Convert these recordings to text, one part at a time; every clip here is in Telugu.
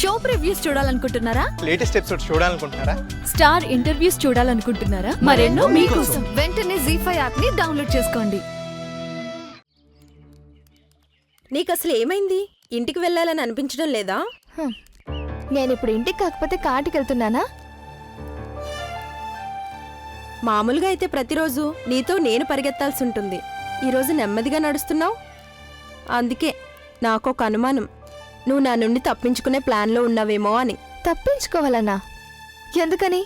షో ప్రివ్యూస్ చూడాలనుకుంటున్నారా? లేటెస్ట్ ఎపిసోడ్ చూడాలనుకుంటున్నారా? స్టార్ ఇంటర్వ్యూస్ చూడాలనుకుంటున్నారా? మరెన్నో మీకోసం వెంటనే ZEE5 యాప్ ని డౌన్లోడ్ చేసుకోండి. నీకు అసలు ఏమైంది? ఇంటికి వెళ్ళాలని అనిపించడం లేదా? నేనిప్పుడు ఇంటికి కాకపోతే కాటికి వెళ్తున్నానా? మామూలుగా అయితే ప్రతిరోజు నీతో నేను పరిగెత్తాల్సి ఉంటుంది. ఈరోజు నెమ్మదిగా నడుస్తున్నావు. అందుకే నాకొక అనుమానం, నువ్వు నా నుండి తప్పించుకునే ప్లాన్లో ఉన్నావేమో అని. తప్పించుకోవాలన్నా? ఎందుకని?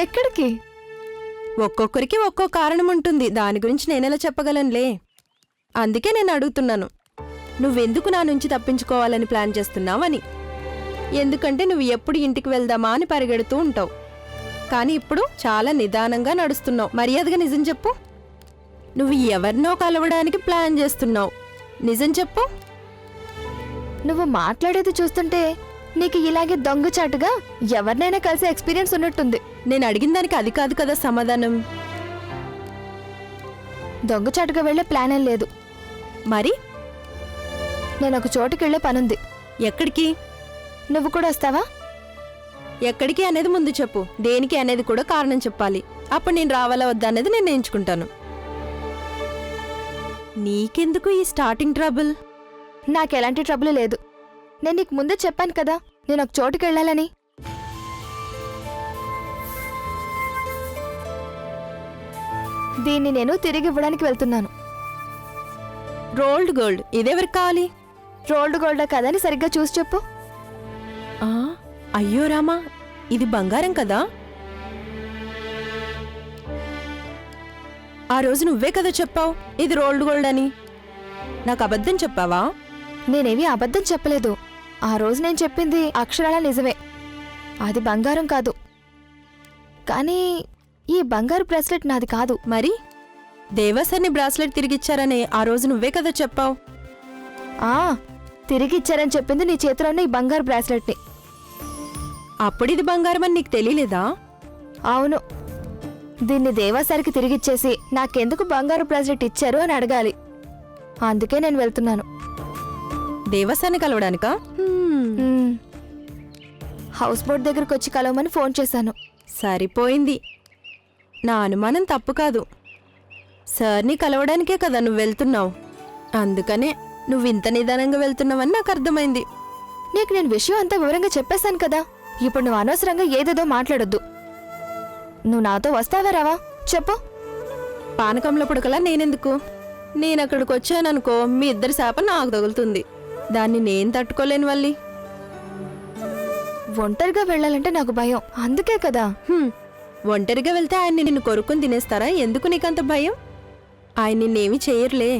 ఎక్కడికి? ఒక్కొక్కరికి ఒక్కో కారణం ఉంటుంది. దాని గురించి నేనెలా చెప్పగలనులే. అందుకే నేను అడుగుతున్నాను, నువ్వెందుకు నా నుంచి తప్పించుకోవాలని ప్లాన్ చేస్తున్నావని. ఎందుకంటే నువ్వు ఎప్పుడు ఇంటికి వెళ్దామా అని పరిగెడుతూ ఉంటావు. కానీ ఇప్పుడు చాలా నిదానంగా నడుస్తున్నావు. మర్యాదగా నిజం చెప్పు. నువ్వు ఎవరినో కలవడానికి ప్లాన్ చేస్తున్నావు. నిజం చెప్పు. నువ్వు మాట్లాడేది చూస్తుంటే నీకు ఇలాగే దొంగచాటుగా ఎవరినైనా కలిసే ఎక్స్పీరియన్స్ ఉన్నట్టుంది. నేను అడిగిన దానికి అది కాదు కదా సమాధానం. దొంగచాటుగా వెళ్లే ప్లాన్ ఏం లేదు. మరి నేను ఒక చోటుకి వెళ్లే పనుంది. ఎక్కడికి? నువ్వు కూడా వస్తావా? ఎక్కడికి అనేది ముందు చెప్పు. దేనికి అనేది కూడా కారణం చెప్పాలి. అప్పుడు నేను రావాలా వద్దా అనేది నేను ఎంచుకుంటాను. నీకెందుకు ఈ స్టార్టింగ్ ట్రబుల్? నాకెలాంటి ట్రబుల్ లేదు. నేను నీకు ముందే చెప్పాను కదా నేను ఒక చోటుకి వెళ్ళాలని. దీన్ని నేను తిరిగి ఇవ్వడానికి వెళ్తున్నాను. రోల్డ్ గోల్డ్ ఇదెవరికి కావాలి? రోల్డ్ గోల్డా కదని సరిగ్గా చూసి చెప్పు. అయ్యో రామా, ఇది బంగారం కదా. ఆ రోజు నువ్వే కదా చెప్పావు ఇది రోల్డ్ గోల్డ్ అని. నాకు అబద్ధం చెప్పావా? నేనేమీ అబద్ధం చెప్పలేదు. ఆ రోజు నేను చెప్పింది అక్షరాల నిజమే. అది బంగారం కాదు. కానీ ఈ బంగారు బ్రాస్లెట్ నాది కాదు. మరి దేవసర్ని బ్రాస్లెట్ తిరిగిచ్చారని ఆ రోజు నువ్వే కదా చెప్పావు. తిరిగి ఇచ్చారని చెప్పింది నీ చేతిలో ఉన్న ఈ బంగారు బ్రాస్లెట్ని. అప్పుడు ఇది బంగారం అని నీకు తెలియలేదా? అవును. దీన్ని దేవాసారికి తిరిగిచ్చేసి నాకెందుకు బంగారు బ్రాస్లెట్ ఇచ్చారు అని అడగాలి. అందుకే నేను వెళ్తున్నాను. దేవసాన్ని కలవడానికా? హౌస్ బోట్ దగ్గరకు వచ్చి కలవమని ఫోన్ చేశాను. సరిపోయింది. నా అనుమానం తప్పు కాదు. సార్ని కలవడానికే కదా నువ్వు వెళ్తున్నావు. అందుకనే నువ్వు ఇంత నిదానంగా వెళ్తున్నావని నాకు అర్థమైంది. నీకు నేను విషయం అంతా వివరంగా చెప్పేశాను కదా. ఇప్పుడు నువ్వు అనవసరంగా ఏదేదో మాట్లాడొద్దు. నువ్వు నాతో వస్తావా రావా చెప్పు. పానకంలో పుడకలా నేనెందుకు? నేను అక్కడికి వచ్చాననుకో మీ ఇద్దరి శాప నాకు తగులుతుంది. దాన్ని నేను తట్టుకోలేను వల్లి. ఒంటరిగా వెళ్ళాలంటే నాకు భయం. అందుకే కదా. ఒంటరిగా వెళ్తే ఆయన నిన్ను కొరుక్కుని తినేస్తారా? ఎందుకు నీకంత భయం? ఆయన నిన్నేమి చేయరులే.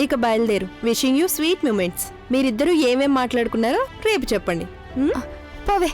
ఇక బయలుదేరు. Wishing you sweet moments. మీరిద్దరూ ఏమేం మాట్లాడుకున్నారో రేపు చెప్పండి. పోవే.